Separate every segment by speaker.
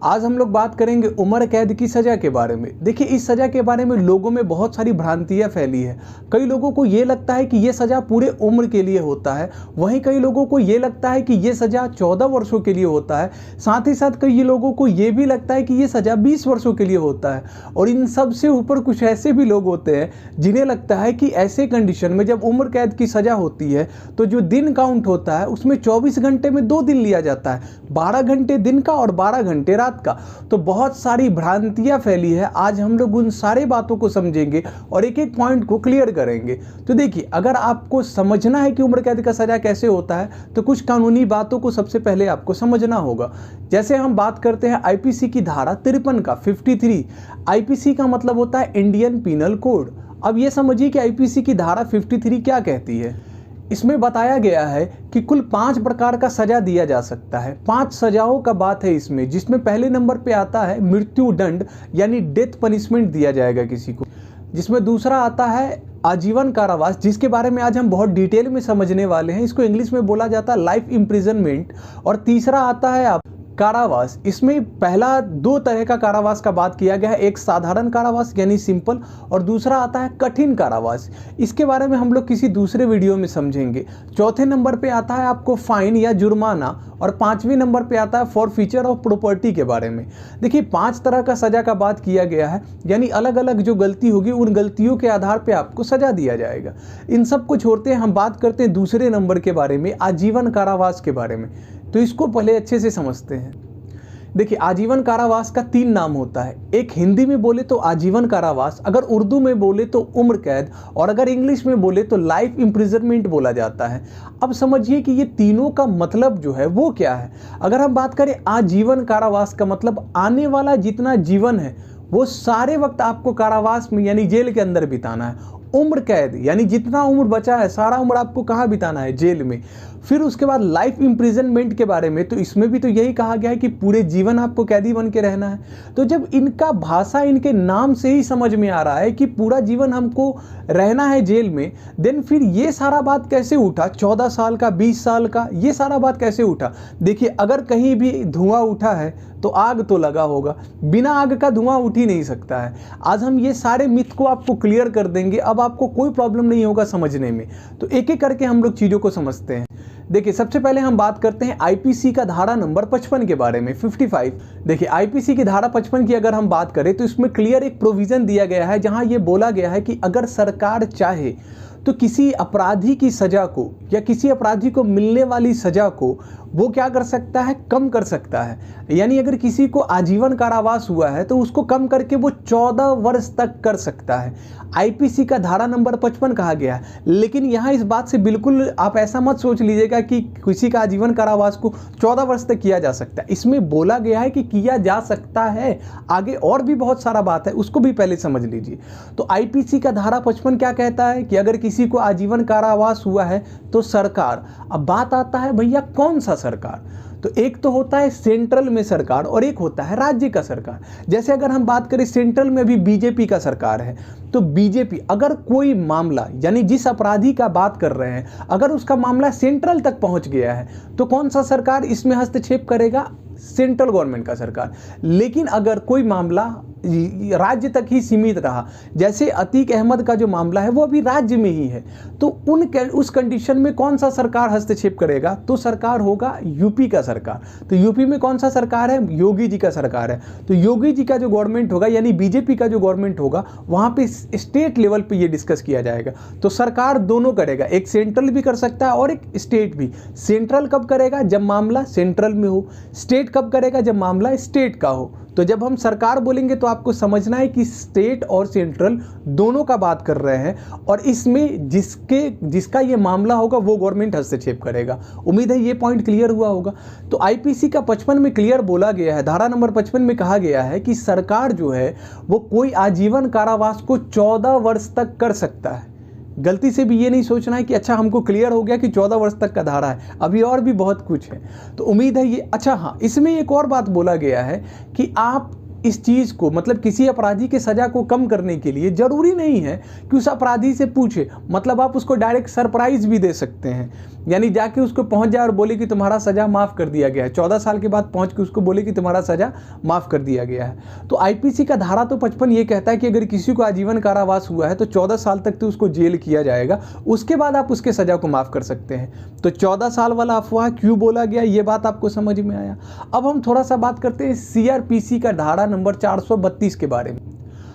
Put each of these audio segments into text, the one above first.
Speaker 1: आज हम लोग बात करेंगे उम्र कैद की सज़ा के बारे में। देखिए, इस सज़ा के बारे में लोगों में बहुत सारी भ्रांतियाँ फैली है। कई लोगों को ये लगता है कि ये सज़ा पूरे उम्र के लिए होता है, वहीं कई लोगों को ये लगता है कि ये सज़ा 14 वर्षों के लिए होता है। साथ ही साथ कई लोगों को ये भी लगता है कि ये सज़ा 20 वर्षों के लिए होता है। और इन सब से ऊपर कुछ ऐसे भी लोग होते हैं जिन्हें लगता है कि ऐसे कंडीशन में जब उम्र कैद की सज़ा होती है तो जो दिन काउंट होता है उसमें 24 घंटे में 2 दिन लिया जाता है, 12 घंटे दिन का और 12 घंटे रात का। तो बहुत सारी भ्रांतियां फैली है। आज हम लोग उन सारे बातों को समझेंगे और एक एक पॉइंट को क्लियर करेंगे। तो देखिए, अगर आपको समझना है कि उम्र कैद का सज़ा कैसे होता है तो कुछ कानूनी बातों को सबसे पहले आपको समझना होगा। जैसे हम बात करते हैं आईपीसी की धारा 53 का 53। आईपीसी का मतलब होता है इंडियन पीनल कोड। अब ये समझिए कि आईपीसी की धारा 53 क्या कहती है। इसमें बताया गया है कि कुल 5 प्रकार का सजा दिया जा सकता है। 5 सजाओं का बात है इसमें, जिसमें पहले नंबर पे आता है मृत्यु दंड यानी डेथ पनिशमेंट दिया जाएगा किसी को, जिसमें दूसरा आता है आजीवन कारावास, जिसके बारे में आज हम बहुत डिटेल में समझने वाले हैं। इसको इंग्लिश में बोला जाता है लाइफ इम्प्रिजनमेंट। और तीसरा आता है कारावास। इसमें पहला 2 तरह का कारावास का बात किया गया है, एक साधारण कारावास यानी सिंपल, और दूसरा आता है कठिन कारावास। इसके बारे में हम लोग किसी दूसरे वीडियो में समझेंगे। चौथे नंबर पे आता है आपको फाइन या जुर्माना, और 5वें नंबर पे आता है फॉरफीचर ऑफ प्रॉपर्टी के बारे में। देखिए, 5 तरह का सजा का बात किया गया है, यानी अलग अलग जो गलती होगी उन गलतियों के आधार पे आपको सजा दिया जाएगा। इन सब को छोड़ते हैं हम बात करते हैं दूसरे नंबर के बारे में, आजीवन कारावास के बारे में। तो इसको पहले अच्छे से समझते हैं। देखिए, आजीवन कारावास का 3 नाम होता है। एक हिंदी में बोले तो आजीवन कारावास, अगर उर्दू में बोले तो उम्र कैद, और अगर इंग्लिश में बोले तो लाइफ इम्प्रिजनमेंट बोला जाता है। अब समझिए कि ये तीनों का मतलब जो है वो क्या है। अगर हम बात करें आजीवन कारावास का मतलब आने वाला जितना जीवन है वो सारे वक्त आपको कारावास में यानी जेल के अंदर बिताना है। उम्र कैद यानी जितना उम्र बचा है सारा उम्र आपको कहाँ बिताना है, जेल में। फिर उसके बाद लाइफ इम्प्रिजनमेंट के बारे में, तो इसमें भी तो यही कहा गया है कि पूरे जीवन आपको कैदी बन के रहना है। तो जब इनका भाषा इनके नाम से ही समझ में आ रहा है कि पूरा जीवन हमको रहना है जेल में, देन फिर ये सारा बात कैसे उठा, 14 साल का, 20 साल का, ये सारा बात कैसे उठा। देखिए, अगर कहीं भी धुआं उठा है तो आग तो लगा होगा, बिना आग का धुआं उठ ही नहीं सकता है। आज हम ये सारे मिथ को आपको क्लियर कर देंगे, अब आपको कोई प्रॉब्लम नहीं होगा समझने में। तो एक एक करके हम लोग चीज़ों को समझते हैं। देखिए, सबसे पहले हम बात करते हैं आईपीसी का धारा नंबर 55 के बारे में, 55। देखिए, आईपीसी की धारा 55 की अगर हम बात करें तो इसमें क्लियर एक प्रोविज़न दिया गया है, जहां ये बोला गया है कि अगर सरकार चाहे तो किसी अपराधी की सज़ा को या किसी अपराधी को मिलने वाली सज़ा को वो क्या कर सकता है, कम कर सकता है। यानी अगर किसी को आजीवन कारावास हुआ है तो उसको कम करके वो 14 वर्ष तक कर सकता है। आईपीसी का धारा नंबर 55 कहा गया है। लेकिन यहाँ इस बात से बिल्कुल आप ऐसा मत सोच लीजिएगा कि किसी का आजीवन कारावास को 14 वर्ष तक किया जा सकता है। इसमें बोला गया है कि किया जा सकता है, आगे और भी बहुत सारा बात है, उसको भी पहले समझ लीजिए। तो आईपीसी का धारा 55 क्या कहता है कि अगर किसी को आजीवन कारावास हुआ है तो सरकार, अब बात आता है भैया कौन सा सरकार, तो एक तो होता है सेंट्रल में सरकार और एक होता है राज्य का सरकार। जैसे अगर हम बात करें सेंट्रल में अभी बीजेपी का सरकार है, तो बीजेपी अगर कोई मामला यानी जिस अपराधी का बात कर रहे हैं अगर उसका मामला सेंट्रल तक पहुंच गया है तो कौन सा सरकार इसमें हस्तक्षेप करेगा, सेंट्रल गवर्नमेंट का सरकार। लेकिन अगर कोई मामला राज्य तक ही सीमित रहा, जैसे अतीक अहमद का जो मामला है वो अभी राज्य में ही है, तो उस कंडीशन में कौन सा सरकार हस्तक्षेप करेगा, तो सरकार होगा यूपी का सरकार। तो यूपी में कौन सा सरकार है, योगी जी का सरकार है। तो योगी जी का जो गवर्नमेंट होगा यानी बीजेपी का जो गवर्नमेंट होगा वहाँ पे स्टेट लेवल पे ये डिस्कस किया जाएगा। तो सरकार दोनों करेगा, एक सेंट्रल भी कर सकता है और एक स्टेट भी। सेंट्रल कब करेगा, जब मामला सेंट्रल में हो। स्टेट कब करेगा, जब मामला स्टेट का हो। तो जब हम सरकार बोलेंगे तो आपको समझना है कि स्टेट और सेंट्रल दोनों का बात कर रहे हैं, और इसमें जिसका ये मामला होगा वो गवर्नमेंट हस्तक्षेप करेगा। उम्मीद है ये पॉइंट क्लियर हुआ होगा। तो आईपीसी का 55 में क्लियर बोला गया है, धारा नंबर 55 में कहा गया है कि सरकार जो है वो कोई आजीवन कारावास को 14 वर्ष तक कर सकता है। गलती से भी ये नहीं सोचना है कि अच्छा हमको क्लियर हो गया कि 14 वर्ष तक का धारा है, अभी और भी बहुत कुछ है। तो उम्मीद है ये अच्छा। हाँ, इसमें एक और बात बोला गया है कि आप इस चीज़ को मतलब किसी अपराधी के सज़ा को कम करने के लिए ज़रूरी नहीं है कि उस अपराधी से पूछे, मतलब आप उसको डायरेक्ट सरप्राइज़ भी दे सकते हैं। यानी जाके उसको पहुंच जाए और बोले कि तुम्हारा सज़ा माफ़ कर दिया गया है, 14 साल के बाद पहुंच के उसको बोले कि तुम्हारा सज़ा माफ़ कर दिया गया है। तो आईपीसी का धारा तो 55 ये कहता है कि अगर किसी को आजीवन कारावास हुआ है तो 14 साल तक तो उसको जेल किया जाएगा, उसके बाद आप उसके सज़ा को माफ़ कर सकते हैं। तो 14 साल वाला अफवाह क्यों बोला गया, ये बात आपको समझ में आया। अब हम थोड़ा सा बात करते हैं सीआरपीसी का धारा नंबर 432 के बारे में।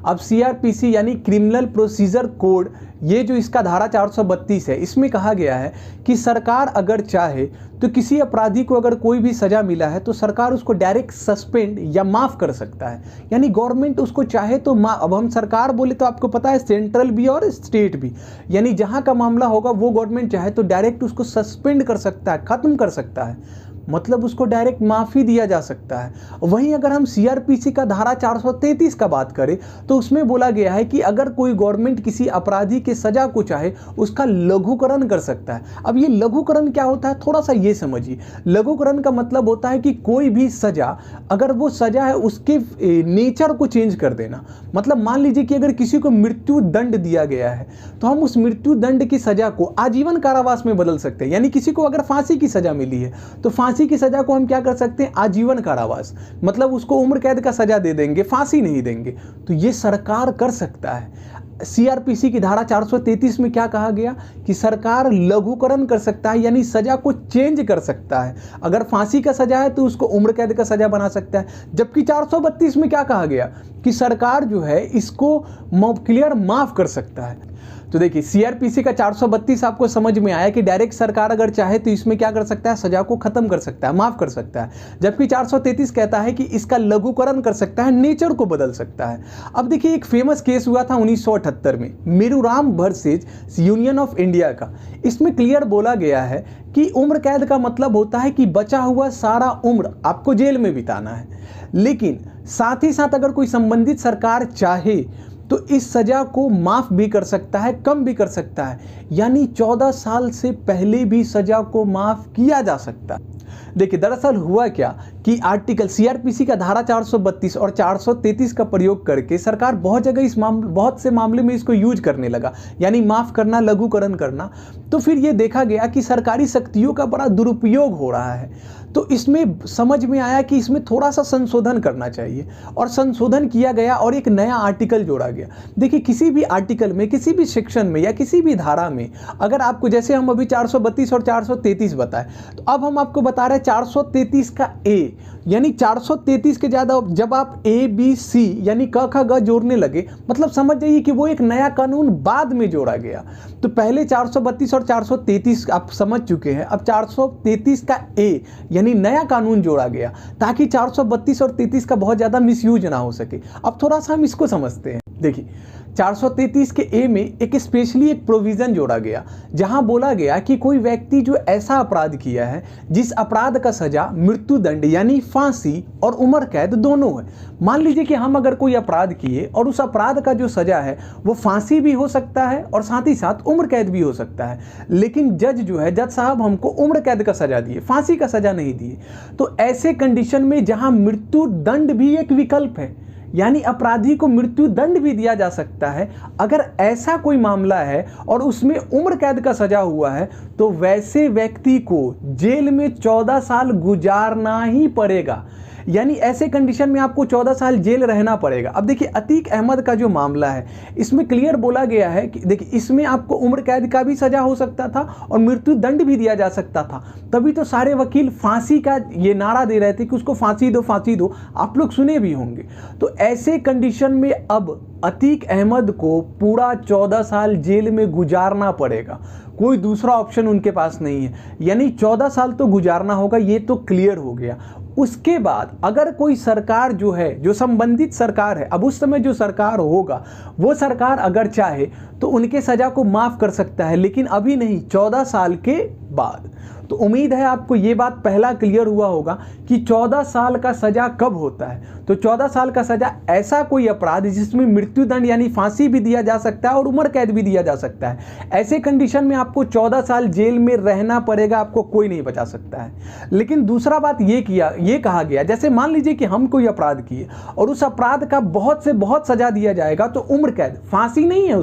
Speaker 1: अब सीआरपीसी यानी क्रिमिनल प्रोसीजर कोड, ये जो इसका धारा 432 है, इसमें कहा गया है कि सरकार अगर चाहे तो किसी अपराधी को अगर कोई भी सज़ा मिला है तो सरकार उसको डायरेक्ट सस्पेंड या माफ़ कर सकता है। यानी गवर्नमेंट उसको चाहे तो अब हम सरकार बोले तो आपको पता है सेंट्रल भी और स्टेट भी, यानी जहाँ का मामला होगा वो गवर्नमेंट चाहे तो डायरेक्ट उसको सस्पेंड कर सकता है, ख़त्म कर सकता है, मतलब उसको डायरेक्ट माफ़ी दिया जा सकता है। वहीं अगर हम सीआरपीसी का धारा 433 का बात करें तो उसमें बोला गया है कि अगर कोई गवर्नमेंट किसी अपराधी के सज़ा को चाहे उसका लघुकरण कर सकता है। अब ये लघुकरण क्या होता है, थोड़ा सा ये समझिए। लघुकरण का मतलब होता है कि कोई भी सज़ा, अगर वो सज़ा है उसके नेचर को चेंज कर देना। मतलब मान लीजिए कि अगर किसी को मृत्यु दंड दिया गया है तो हम उस मृत्यु दंड की सज़ा को आजीवन कारावास में बदल सकते हैं। यानी किसी को अगर फांसी की सज़ा मिली है तो फांसी की सज़ा को हम क्या कर सकते हैं, आजीवन कारावास, मतलब उसको उम्र कैद का सज़ा दे देंगे, फांसी नहीं देंगे। तो ये सरकार कर सकता है। सीआरपीसी की धारा 433 में क्या कहा गया कि सरकार लघुकरण कर सकता है, यानी सज़ा को चेंज कर सकता है। अगर फांसी का सज़ा है तो उसको उम्र कैद का सज़ा बना सकता है। जबकि 432 में क्या कहा गया कि सरकार जो है इसको क्लियर माफ़ कर सकता है। तो देखिए सीआरपीसी का 432 आपको समझ में आया कि डायरेक्ट सरकार अगर चाहे तो इसमें क्या कर सकता है, सजा को खत्म कर सकता है, माफ कर सकता है। जबकि 433 कहता है कि इसका लघुकरण कर सकता है, नेचर को बदल सकता है। अब देखिए एक फेमस केस हुआ था 1978 में, मेरूराम वर्सेज यूनियन ऑफ इंडिया का। इसमें क्लियर बोला गया है कि उम्र कैद का मतलब होता है कि बचा हुआ सारा उम्र आपको जेल में बिताना है, लेकिन साथ ही साथ अगर कोई संबंधित सरकार चाहे तो इस सज़ा को माफ़ भी कर सकता है, कम भी कर सकता है, यानी 14 साल से पहले भी सज़ा को माफ़ किया जा सकता है। देखिए दरअसल हुआ क्या कि आर्टिकल सीआरपीसी का धारा 432 और 433 का प्रयोग करके सरकार बहुत जगह बहुत से मामले में इसको यूज करने लगा, यानी माफ़ करना, लघुकरण करना। तो फिर ये देखा गया कि सरकारी शक्तियों का बड़ा दुरुपयोग हो रहा है। तो इसमें समझ में आया कि इसमें थोड़ा सा संशोधन करना चाहिए, और संशोधन किया गया और एक नया आर्टिकल जोड़ा गया। देखिए किसी भी आर्टिकल में, किसी भी सेक्शन में या किसी भी धारा में अगर आपको, जैसे हम अभी 432 और 433 बताए, तो अब हम आपको बता रहे हैं 433 का ए, यानी 433 के ज़्यादा जब आप ए बी सी यानी क ख ग जोड़ने लगे, मतलब समझ जाइए कि वो एक नया कानून बाद में जोड़ा गया। तो पहले 432 और 433 आप समझ चुके हैं, अब 433 का ए यानी नया कानून जोड़ा गया ताकि 432 और 33 का बहुत ज़्यादा मिसयूज ना हो सके। अब थोड़ा सा हम इसको समझते हैं। देखिए 433 के ए में एक स्पेशली एक प्रोविज़न जोड़ा गया जहां बोला गया कि कोई व्यक्ति जो ऐसा अपराध किया है जिस अपराध का सज़ा मृत्युदंड यानी फांसी और उम्र कैद दोनों है। मान लीजिए कि हम अगर कोई अपराध किए और उस अपराध का जो सज़ा है वो फांसी भी हो सकता है और साथ ही साथ उम्र कैद भी हो सकता है, लेकिन जज साहब हमको उम्र कैद का सज़ा दिए, फांसी का सज़ा नहीं दिए। तो ऐसे कंडीशन में जहां मृत्युदंड भी एक विकल्प है, यानी अपराधी को मृत्यु दंड भी दिया जा सकता है, अगर ऐसा कोई मामला है और उसमें उम्र कैद का सजा हुआ है तो वैसे व्यक्ति को जेल में 14 साल गुजारना ही पड़ेगा। यानी ऐसे कंडीशन में आपको 14 साल जेल रहना पड़ेगा। अब देखिए अतीक अहमद का जो मामला है इसमें क्लियर बोला गया है कि देखिए इसमें आपको उम्र कैद का भी सजा हो सकता था और मृत्यु दंड भी दिया जा सकता था, तभी तो सारे वकील फांसी का ये नारा दे रहे थे कि उसको फांसी दो, फांसी दो। आप लोग सुने भी होंगे। तो ऐसे कंडीशन में अब अतीक अहमद को पूरा 14 साल जेल में गुजारना पड़ेगा, कोई दूसरा ऑप्शन उनके पास नहीं है, यानी 14 साल तो गुजारना होगा, ये तो क्लियर हो गया। उसके बाद अगर कोई सरकार जो है, जो संबंधित सरकार है, अब उस समय जो सरकार होगा वो सरकार अगर चाहे तो उनके सज़ा को माफ़ कर सकता है, लेकिन अभी नहीं, 14 साल के बाद। तो उम्मीद है आपको ये बात पहला क्लियर हुआ होगा कि 14 साल का सजा कब होता है। तो 14 साल का सजा ऐसा कोई अपराध जिसमें मृत्युदंड यानी फांसी भी दिया जा सकता है और उम्र कैद भी दिया जा सकता है। ऐसे कंडीशन में आपको 14 साल जेल में रहना पड़ेगा, आपको कोई नहीं बचा सकता है। लेकिन दूसरा बात ये कहा गया, जैसे मान लीजिए कि हम कोई अपराध किए और उस अपराध का बहुत से बहुत सजा दिया जाएगा तो उम्र कैद, फांसी नहीं है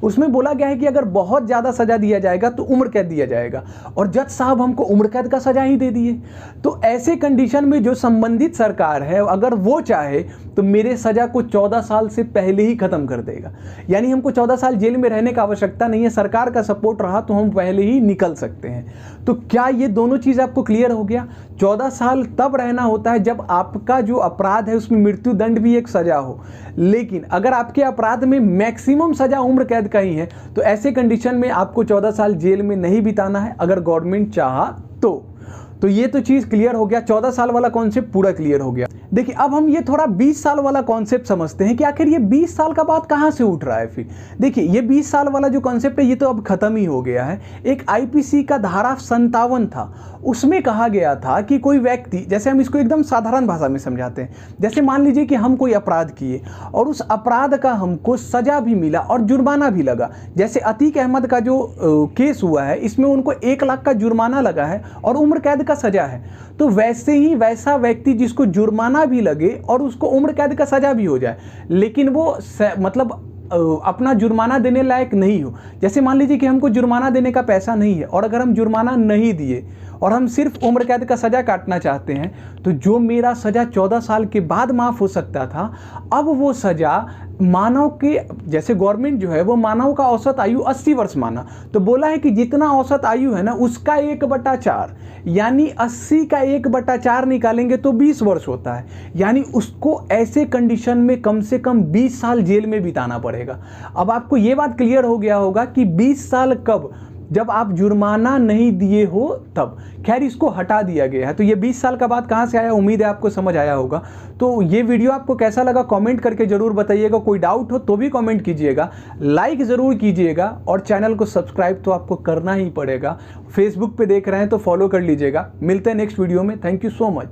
Speaker 1: उसमें बोला गया है कि अगर बहुत ज़्यादा सजा दिया जाएगा तो उम्र कैद दिया जाएगा, और जज साहब हमको उम्र कैद का सजा ही दे दिए। तो ऐसे कंडीशन में जो संबंधित सरकार है अगर वो चाहे तो मेरे सजा को 14 साल से पहले ही खत्म कर देगा, यानी हमको 14 साल जेल में रहने का आवश्यकता नहीं है, सरकार का सपोर्ट रहा तो हम पहले ही निकल सकते हैं। तो क्या ये दोनों चीज़ आपको क्लियर हो गया? 14 साल तब रहना होता है जब आपका जो अपराध है उसमें मृत्युदंड भी एक सजा हो, लेकिन अगर आपके अपराध में मैक्सिमम सजा उम्र कैद का ही है तो ऐसे कंडीशन में आपको 14 साल जेल में नहीं बिताना है अगर गवर्नमेंट चाहा तो ये तो चीज़ क्लियर हो गया, 14 साल वाला कॉन्सेप्ट पूरा क्लियर हो गया। देखिए अब हम ये थोड़ा 20 साल वाला कॉन्सेप्ट समझते हैं कि आखिर ये 20 साल का बात कहाँ से उठ रहा है। फिर देखिए ये 20 साल वाला जो कॉन्सेप्ट है ये तो अब खत्म ही हो गया है। एक आईपीसी का धारा 57 था, उसमें कहा गया था कि कोई व्यक्ति, जैसे हम इसको एकदम साधारण भाषा में समझाते हैं, जैसे मान लीजिए कि हम कोई अपराध किए और उस अपराध का हमको सजा भी मिला और जुर्माना भी लगा। जैसे अतीक अहमद का जो केस हुआ है इसमें उनको 1 लाख का जुर्माना लगा है और उम्र कैद का सजा है। तो वैसे ही वैसा व्यक्ति जिसको जुर्माना भी लगे और उसको उम्र कैद का सजा भी हो जाए लेकिन वो मतलब अपना जुर्माना देने लायक नहीं हो, जैसे मान लीजिए कि हमको जुर्माना देने का पैसा नहीं है और अगर हम जुर्माना नहीं दिए और हम सिर्फ उम्र कैद का सजा काटना चाहते हैं तो जो मेरा सजा 14 साल के बाद माफ़ हो सकता था, अब वो सजा मानव के, जैसे गवर्नमेंट जो है वो मानव का औसत आयु 80 वर्ष माना, तो बोला है कि जितना औसत आयु है ना उसका 1/4 यानी 80 का 1/4 निकालेंगे तो 20 वर्ष होता है, यानी उसको ऐसे कंडीशन में कम से कम 20 साल जेल में बिताना पड़ेगा। अब आपको ये बात क्लियर हो गया होगा कि 20 साल कब, जब आप जुर्माना नहीं दिए हो तब। खैर इसको हटा दिया गया है। तो ये 20 साल का बात कहाँ से आया, उम्मीद है आपको समझ आया होगा। तो ये वीडियो आपको कैसा लगा कमेंट करके ज़रूर बताइएगा, कोई डाउट हो तो भी कमेंट कीजिएगा, लाइक ज़रूर कीजिएगा और चैनल को सब्सक्राइब तो आपको करना ही पड़ेगा। फेसबुक पे देख रहे हैं तो फॉलो कर लीजिएगा। मिलते हैं नेक्स्ट वीडियो में। Thank you so much.